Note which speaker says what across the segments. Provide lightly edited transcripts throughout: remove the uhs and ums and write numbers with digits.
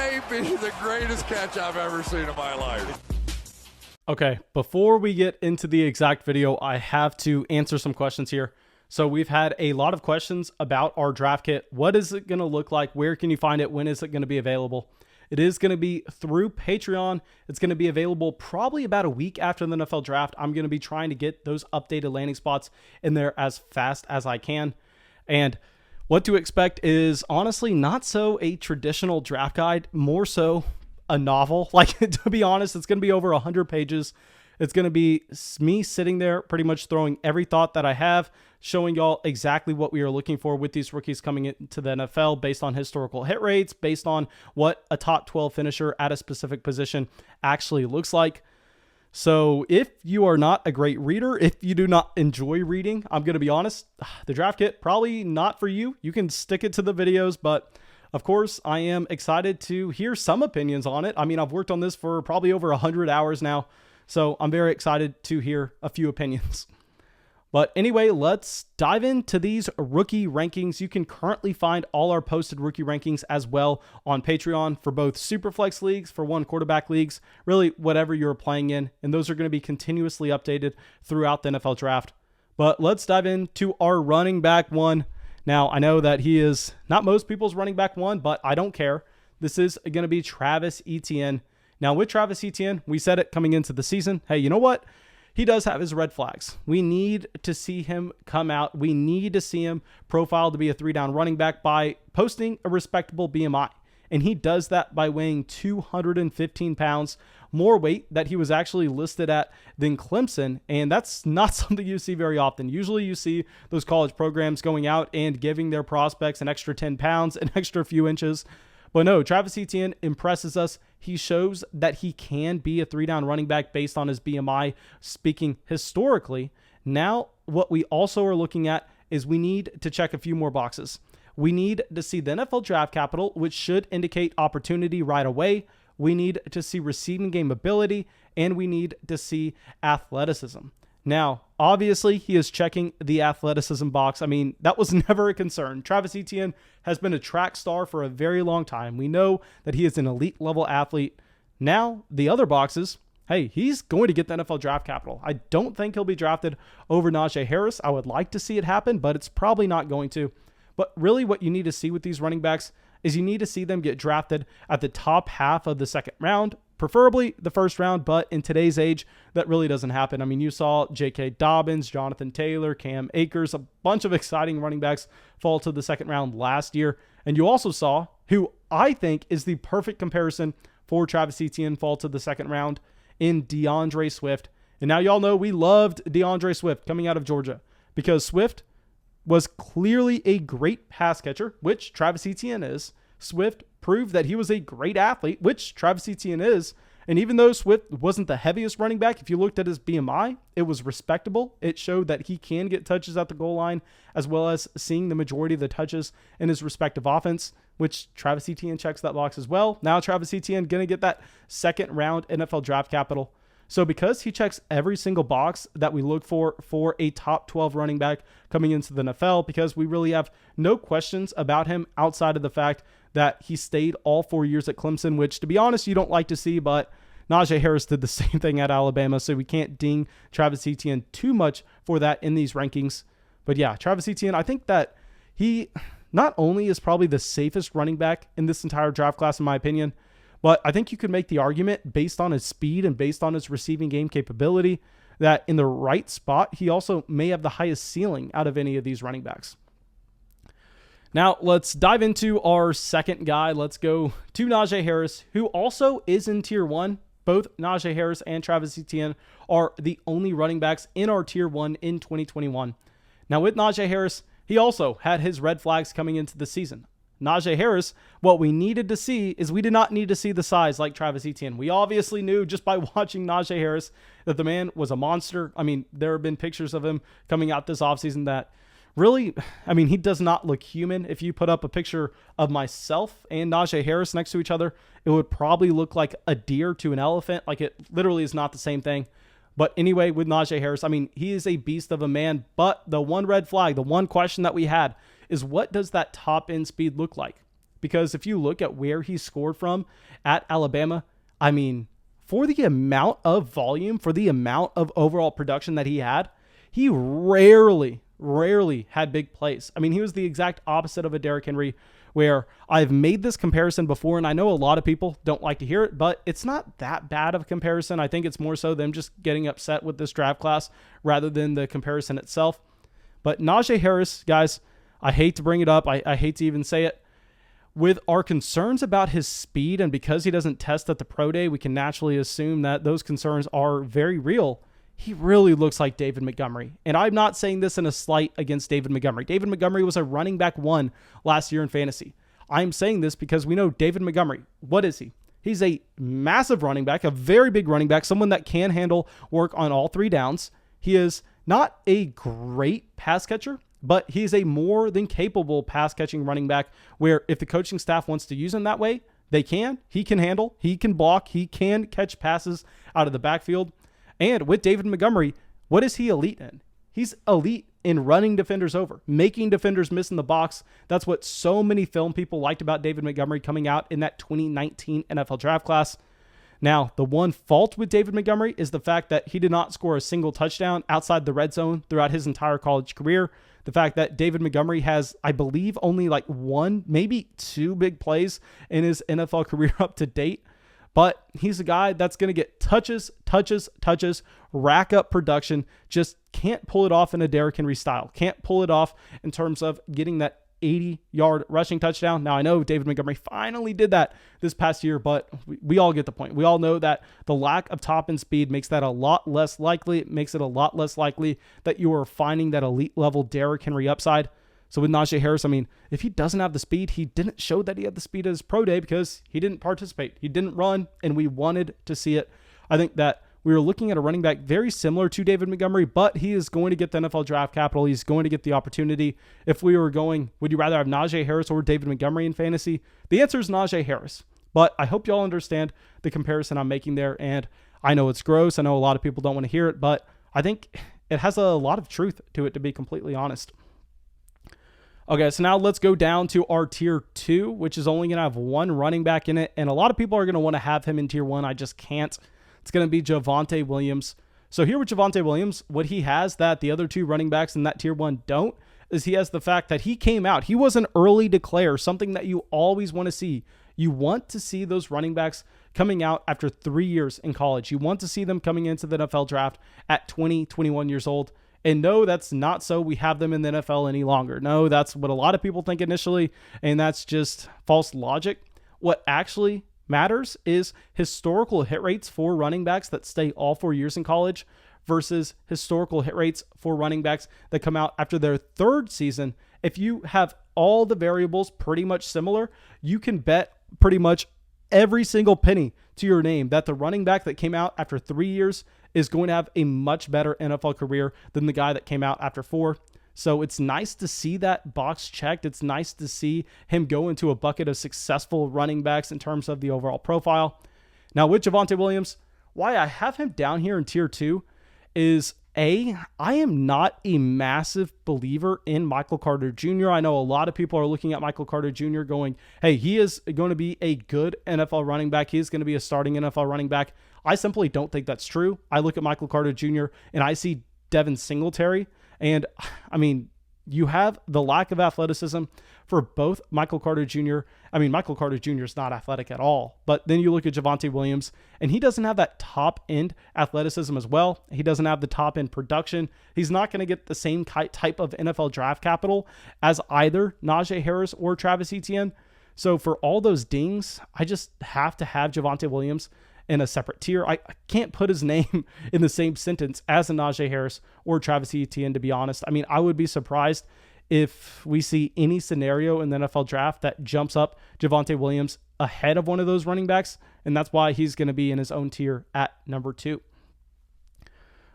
Speaker 1: may be the greatest catch I've ever seen in my life.
Speaker 2: Okay, before we get into the exact video, I have to answer some questions here. So we've had a lot of questions about our draft kit. What is it going to look like? Where can you find it? When is it going to be available? It is going to be through Patreon. It's going to be available probably about a week after the NFL draft. I'm going to be trying to get those updated landing spots in there as fast as I can. And what to expect is honestly not so a traditional draft guide, more so a novel. Like, to be honest, it's going to be over 100 pages. It's going to be me sitting there pretty much throwing every thought that I have, showing y'all exactly what we are looking for with these rookies coming into the NFL based on historical hit rates, based on what a top 12 finisher at a specific position actually looks like. So if you are not a great reader, if you do not enjoy reading, I'm going to be honest, the draft kit, probably not for you. You can stick it to the videos, but of course, I am excited to hear some opinions on it. I mean, I've worked on this for probably over 100 hours now, so I'm very excited to hear a few opinions. But anyway, let's dive into these rookie rankings. You can currently find all our posted rookie rankings as well on Patreon for both Superflex leagues, for one quarterback leagues, really whatever you're playing in. And those are going to be continuously updated throughout the NFL draft. But let's dive into our running back one. Now, I know that he is not most people's running back one, but I don't care. This is going to be Travis Etienne. Now, with Travis Etienne, we said it coming into the season. Hey, you know what? He does have his red flags. We need to see him come out. We need to see him profiled to be a 3-down running back by posting a respectable BMI. And he does that by weighing 215 pounds, more weight that he was actually listed at than Clemson. And that's not something you see very often. Usually you see those college programs going out and giving their prospects an extra 10 pounds, an extra few inches. But no, Travis Etienne impresses us. He shows that he can be a 3-down running back based on his BMI, speaking historically. Now, what we also are looking at is we need to check a few more boxes. We need to see the NFL draft capital, which should indicate opportunity right away. We need to see receiving game ability, and we need to see athleticism. Now, obviously, he is checking the athleticism box. I mean, that was never a concern. Travis Etienne has been a track star for a very long time. We know that he is an elite level athlete. Now, the other boxes, hey, he's going to get the NFL draft capital. I don't think he'll be drafted over Najee Harris. I would like to see it happen, but it's probably not going to. But really what you need to see with these running backs is you need to see them get drafted at the top half of the second round, preferably the first round, but in today's age, that really doesn't happen. I mean, you saw J.K. Dobbins, Jonathan Taylor, Cam Akers, a bunch of exciting running backs fall to the second round last year. And you also saw, who I think is the perfect comparison for Travis Etienne, fall to the second round in DeAndre Swift. And now y'all know we loved DeAndre Swift coming out of Georgia because Swift was clearly a great pass catcher, which Travis Etienne is. Swift proved that he was a great athlete, which Travis Etienne is. And even though Swift wasn't the heaviest running back, if you looked at his BMI, it was respectable. It showed that he can get touches at the goal line, as well as seeing the majority of the touches in his respective offense, which Travis Etienne checks that box as well. Now Travis Etienne going to get that second round NFL draft capital. So because he checks every single box that we look for a top 12 running back coming into the NFL, because we really have no questions about him outside of the fact that he stayed all 4 years at Clemson, which, to be honest, you don't like to see, but Najee Harris did the same thing at Alabama, so we can't ding Travis Etienne too much for that in these rankings. But yeah, Travis Etienne, I think that he not only is probably the safest running back in this entire draft class, in my opinion, but I think you could make the argument based on his speed and based on his receiving game capability that in the right spot, he also may have the highest ceiling out of any of these running backs. Now, let's dive into our second guy. Let's go to Najee Harris, who also is in Tier 1. Both Najee Harris and Travis Etienne are the only running backs in our Tier 1 in 2021. Now, with Najee Harris, he also had his red flags coming into the season. Najee Harris, what we needed to see is we did not need to see the size like Travis Etienne. We obviously knew just by watching Najee Harris that the man was a monster. I mean, there have been pictures of him coming out this offseason that really, I mean, he does not look human. If you put up a picture of myself and Najee Harris next to each other, it would probably look like a deer to an elephant. Like, it literally is not the same thing. But anyway, with Najee Harris, I mean, he is a beast of a man. But the one red flag, the one question that we had is, what does that top end speed look like? because if you look at where he scored from at Alabama, I mean, for the amount of volume, for the amount of overall production that he had, he rarely had big plays. I mean, he was the exact opposite of a Derrick Henry, where I've made this comparison before, and I know a lot of people don't like to hear it, but it's not that bad of a comparison. I think it's more so them just getting upset with this draft class rather than the comparison itself. But Najee Harris, guys, I hate to bring it up. I hate to even say it. With our concerns about his speed, and because he doesn't test at the pro day, we can naturally assume that those concerns are very real. He really looks like David Montgomery. And I'm not saying this in a slight against David Montgomery. David Montgomery was a running back 1 last year in fantasy. I'm saying this because we know David Montgomery. What is he? He's a massive running back, a very big running back, someone that can handle work on all 3 downs. He is not a great pass catcher, but he's a more than capable pass catching running back where if the coaching staff wants to use him that way, they can. He can handle, he can block, he can catch passes out of the backfield. And with David Montgomery, what is he elite in? He's elite in running defenders over, making defenders miss in the box. That's what so many film people liked about David Montgomery coming out in that 2019 NFL draft class. Now, the one fault with David Montgomery is the fact that he did not score a single touchdown outside the red zone throughout his entire college career. The fact that David Montgomery has, I believe, only like 1, maybe 2 big plays in his NFL career up to date. But he's a guy that's going to get touches, rack up production, just can't pull it off in a Derrick Henry style. Can't pull it off in terms of getting that 80-yard rushing touchdown. Now, I know David Montgomery finally did that this past year, but we all get the point. We all know that the lack of top-end speed makes that a lot less likely. It makes it a lot less likely that you are finding that elite-level Derrick Henry upside. So with Najee Harris, I mean, if he doesn't have the speed, he didn't show that he had the speed at his pro day because he didn't participate. He didn't run, and we wanted to see it. I think that we were looking at a running back very similar to David Montgomery, but he is going to get the NFL draft capital. He's going to get the opportunity. If we were going, would you rather have Najee Harris or David Montgomery in fantasy? The answer is Najee Harris. But I hope y'all understand the comparison I'm making there. And I know it's gross. I know a lot of people don't want to hear it, but I think it has a lot of truth to it, to be completely honest. Okay, so now let's go down to our tier 2, which is only going to have 1 running back in it. And a lot of people are going to want to have him in tier 1. I just can't. It's going to be Javonte Williams. So here with Javonte Williams, what he has that the other 2 running backs in that tier 1 don't is he has the fact that he came out. He was an early declare, something that you always want to see. You want to see those running backs coming out after 3 years in college. You want to see them coming into the NFL draft at 20, 21 years old. And no, that's not so we have them in the NFL any longer. No, that's what a lot of people think initially, and that's just false logic. What actually matters is historical hit rates for running backs that stay all 4 years in college versus historical hit rates for running backs that come out after their 3rd season. If you have all the variables pretty much similar, you can bet pretty much every single penny to your name that the running back that came out after 3 years is going to have a much better NFL career than the guy that came out after 4. So it's nice to see that box checked. It's nice to see him go into a bucket of successful running backs in terms of the overall profile. Now with Javonte Williams, why I have him down here in tier 2 is I am not a massive believer in Michael Carter Jr. I know a lot of people are looking at Michael Carter Jr. going, hey, he is going to be a good NFL running back. He is going to be a starting NFL running back. I simply don't think that's true. I look at Michael Carter Jr. and I see Devin Singletary. And I mean, you have the lack of athleticism for both Michael Carter Jr. I mean, Michael Carter Jr. is not athletic at all. But then you look at Javonte Williams, and he doesn't have that top-end athleticism as well. He doesn't have the top-end production. He's not going to get the same type of NFL draft capital as either Najee Harris or Travis Etienne. So for all those dings, I just have to have Javonte Williams in a separate tier. I can't put his name in the same sentence as a Najee Harris or Travis Etienne, to be honest. I mean, I would be surprised if we see any scenario in the NFL draft that jumps up Javonte Williams ahead of one of those running backs, and that's why he's going to be in his own tier at number 2.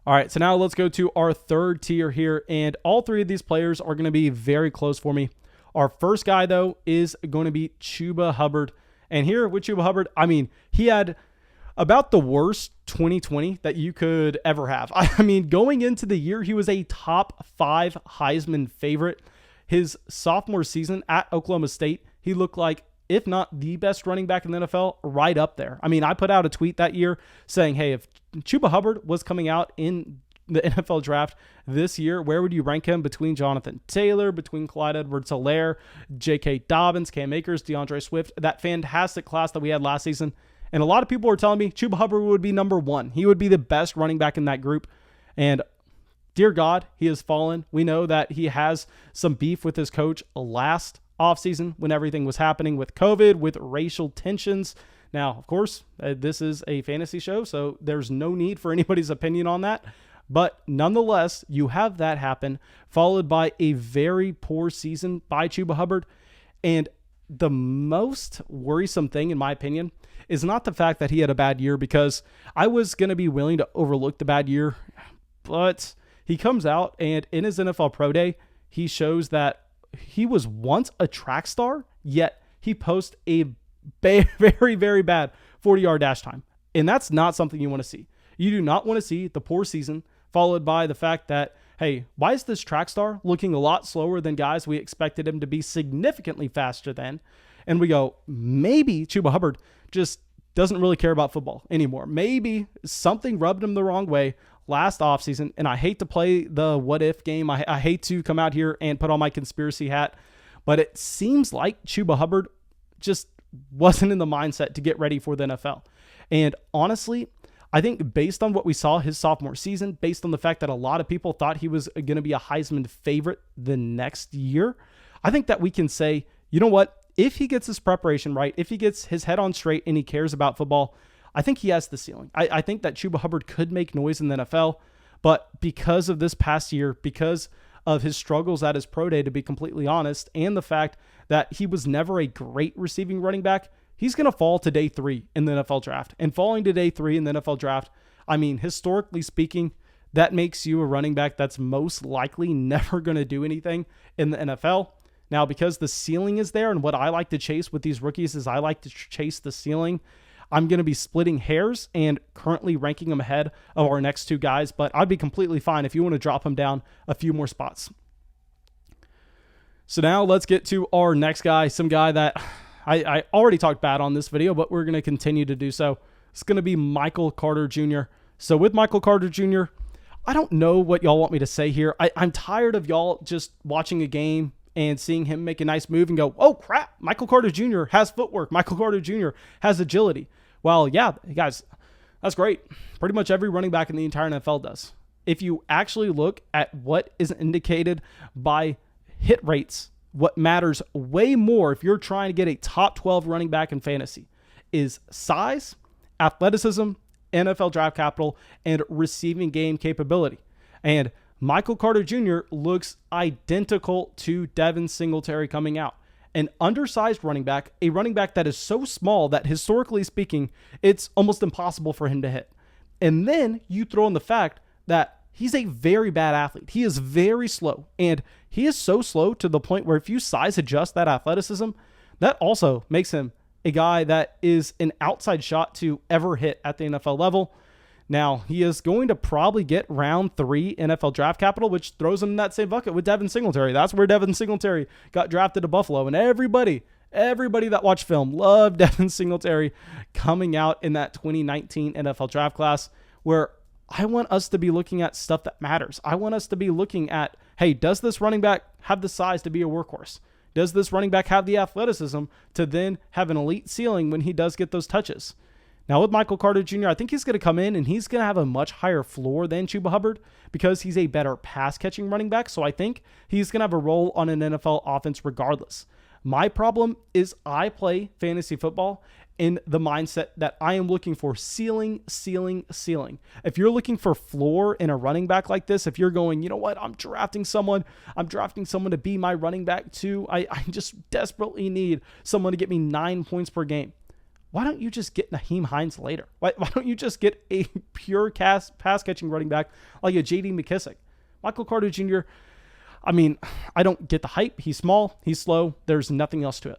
Speaker 2: All right, so now let's go to our 3rd tier here, and all 3 of these players are going to be very close for me. Our first guy, though, is going to be Chuba Hubbard. And here with Chuba Hubbard, I mean, he had about the worst 2020 that you could ever have. I mean, going into the year, he was a top 5 Heisman favorite. His sophomore season at Oklahoma State, he looked like if not the best running back in the NFL, right up there. I mean, I put out a tweet that year saying, hey, if Chuba Hubbard was coming out in the NFL draft this year, where would you rank him between Jonathan Taylor, between Clyde Edwards-Helaire, J.K. Dobbins, Cam Akers, DeAndre Swift, that fantastic class that we had last season? And a lot of people were telling me Chuba Hubbard would be number one. He would be the best running back in that group. And dear God, he has fallen. We know that he has some beef with his coach last offseason when everything was happening with COVID, with racial tensions. Now, of course, this is a fantasy show, so there's no need for anybody's opinion on that. But nonetheless, you have that happen, followed by a very poor season by Chuba Hubbard. And the most worrisome thing, in my opinion, is not the fact that he had a bad year, because I was going to be willing to overlook the bad year. But he comes out and in his NFL Pro Day, he shows that he was once a track star, yet he posts a very, very bad 40-yard dash time. And that's not something you want to see. You do not want to see the poor season followed by the fact that, hey, why is this track star looking a lot slower than guys we expected him to be significantly faster than? And we go, maybe Chuba Hubbard just doesn't really care about football anymore. Maybe something rubbed him the wrong way last offseason. And I hate to play the what if game. I hate to come out here and put on my conspiracy hat, but it seems like Chuba Hubbard just wasn't in the mindset to get ready for the NFL. And honestly, I think based on what we saw his sophomore season, based on the fact that a lot of people thought he was going to be a Heisman favorite the next year, I think that we can say, you know what? If he gets his preparation right, if he gets his head on straight and he cares about football, I think he has the ceiling. I think that Chuba Hubbard could make noise in the NFL, but because of this past year, because of his struggles at his pro day, to be completely honest, and the fact that he was never a great receiving running back, he's going to fall to day 3 in the NFL draft. And falling to day 3 in the NFL draft, I mean, historically speaking, that makes you a running back that's most likely never going to do anything in the NFL. Now, because the ceiling is there, and what I like to chase with these rookies is I like to chase the ceiling, I'm going to be splitting hairs and currently ranking them ahead of our next 2 guys, but I'd be completely fine if you want to drop them down a few more spots. So now let's get to our next guy, some guy that I already talked bad on this video, but we're going to continue to do so. It's going to be Michael Carter Jr. So with Michael Carter Jr., I don't know what y'all want me to say here. I'm tired of y'all just watching a game and seeing him make a nice move and go, oh crap, Michael Carter Jr. has footwork. Michael Carter Jr. has agility. Well, yeah, guys, that's great. Pretty much every running back in the entire NFL does. If you actually look at what is indicated by hit rates, what matters way more if you're trying to get a top 12 running back in fantasy is size, athleticism, NFL draft capital, and receiving game capability. And Michael Carter Jr. looks identical to Devin Singletary coming out. An undersized running back, a running back that is so small that historically speaking, it's almost impossible for him to hit. And then you throw in the fact that he's a very bad athlete. He is very slow, and he is so slow to the point where if you size adjust that athleticism, that also makes him a guy that is an outside shot to ever hit at the NFL level. Now, he is going to probably get round 3 NFL draft capital, which throws him in that same bucket with Devin Singletary. That's where Devin Singletary got drafted to Buffalo, and everybody that watched film loved Devin Singletary coming out in that 2019 NFL draft class, where I want us to be looking at stuff that matters. I want us to be looking at, hey, does this running back have the size to be a workhorse? Does this running back have the athleticism to then have an elite ceiling when he does get those touches? Now with Michael Carter Jr., I think he's going to come in and he's going to have a much higher floor than Chuba Hubbard because he's a better pass-catching running back. So I think he's going to have a role on an NFL offense regardless. My problem is I play fantasy football in the mindset that I am looking for ceiling. If you're looking for floor in a running back like this, if you're going, you know what, I'm drafting someone to be my running back too. I just desperately need someone to get me 9 points per game. Why don't you just get Naheem Hines later? Why don't you just get a pure pass-catching running back like a J.D. McKissic? Michael Carter Jr., I mean, I don't get the hype. He's small. He's slow. There's nothing else to it.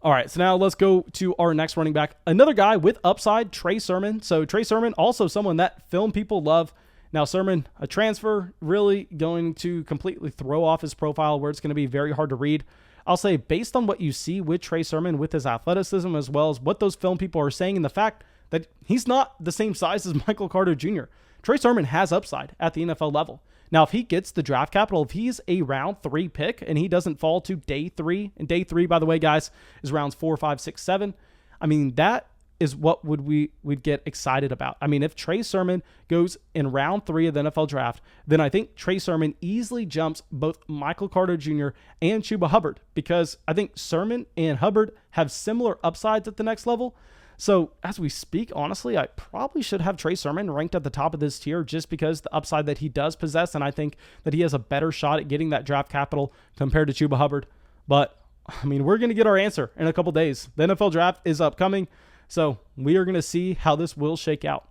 Speaker 2: All right, so now let's go to our next running back. Another guy with upside, Trey Sermon. So Trey Sermon, also someone that film people love. Now, Sermon, a transfer, really going to completely throw off his profile where it's going to be very hard to read. I'll say based on what you see with Trey Sermon, with his athleticism, as well as what those film people are saying, and the fact that he's not the same size as Michael Carter Jr., Trey Sermon has upside at the NFL level. Now, if he gets the draft capital, if he's a round 3 pick and he doesn't fall to day 3, and day 3, by the way, guys, is rounds 4, 5, 6, 7, I mean, that is what we'd get excited about. I mean, if Trey Sermon goes in round 3 of the NFL draft, then I think Trey Sermon easily jumps both Michael Carter Jr. and Chuba Hubbard, because I think Sermon and Hubbard have similar upsides at the next level. So as we speak, honestly, I probably should have Trey Sermon ranked at the top of this tier just because the upside that he does possess, and I think that he has a better shot at getting that draft capital compared to Chuba Hubbard. But, I mean, we're going to get our answer in a couple days. The NFL draft is upcoming. So we are going to see how this will shake out.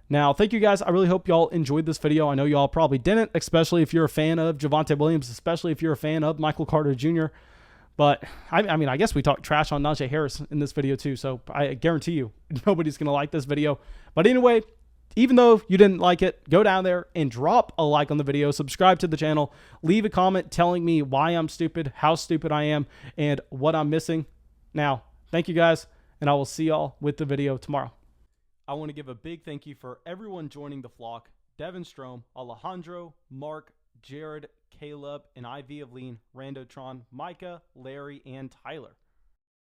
Speaker 2: Now, thank you guys. I really hope y'all enjoyed this video. I know y'all probably didn't, especially if you're a fan of Javonte Williams, especially if you're a fan of Michael Carter Jr. But, I mean, I guess we talked trash on Najee Harris in this video too, so I guarantee you nobody's going to like this video. But anyway, even though you didn't like it, go down there and drop a like on the video, subscribe to the channel, leave a comment telling me why I'm stupid, how stupid I am, and what I'm missing. Now, thank you guys. And I will see y'all with the video tomorrow. I want to give a big thank you for everyone joining the flock. Devin Strom, Alejandro, Mark, Jared, Caleb, and IV of Lean, Randotron, Micah, Larry, and Tyler.